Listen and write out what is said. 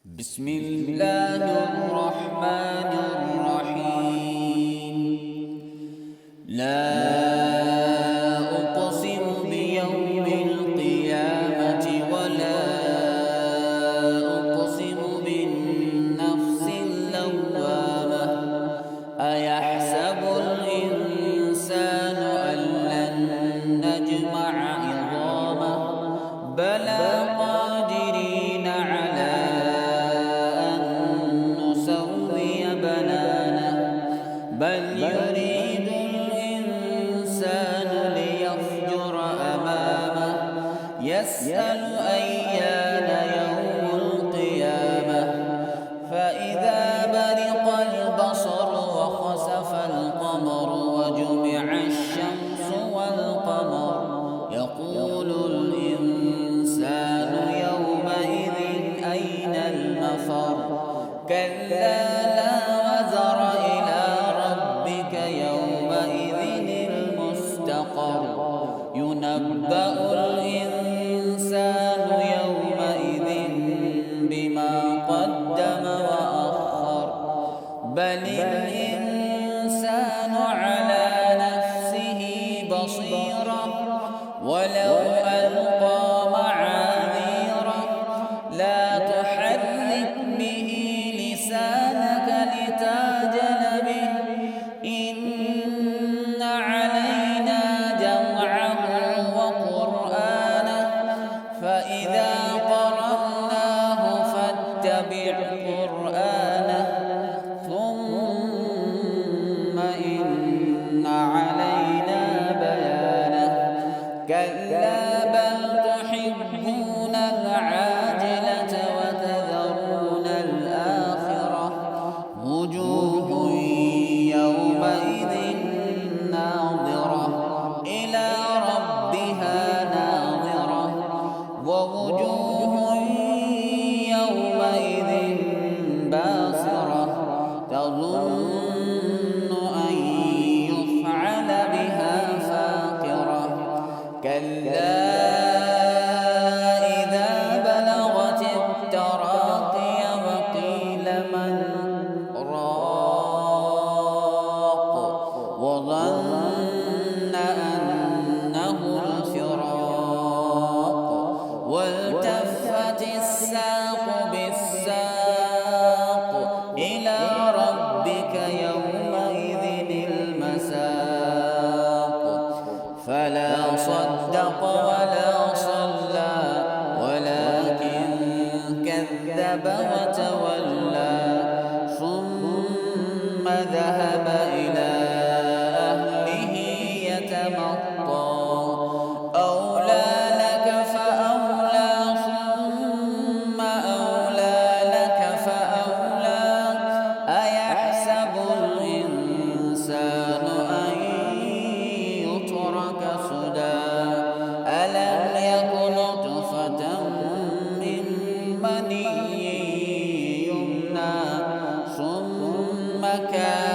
بسم الله الرحمن الرحيم. لا أقسم بيوم القيامة ولا أقسم بالنفس اللوامة. أيحسب الإنسان أن لن نجمع عظامه بلى قادرين على بل يريد الإنسان ليفجر أمامه يسأل أيان يوم القيامة. فإذا برق البصر وخسف القمر وجمع الشمس والقمر يقول الإنسان يومئذ أين المفر. كلا لا وزر يومئذ المستقر. ينبأ الإنسان يومئذ بما قدم وأخر. بل الإنسان على نفسه بصيرة ولو ألقى معاذيره. لا تحرك به لسانك لتعجل به. إن علينا جمعه وقرآنه فإذا قرأناه فاتبع قرآنه ثم إن علينا بيانه. كلا بل تحبون العاجلة وتذرون الآخرة. وجوه يومئذ ناظرة إلى ربها ناظرة ووجوه يومئذ باسرة تظن أن يفعل بها فاقرة. كلا إذا بلغت التراقي وقيل من راق وظن أنه الفراق والتفت الساق بالساق إلى ربك يومئذ المساق. فلا صدق ولا صلى ولكن كذب وتولى ثم ذهب إلى أهله يتمطى. أولى لك فأولى ثم أولى لك فأولى. أيحسب الإنسان أن يترك سدى. ألم يك نطفة من مني يمنى ثم كان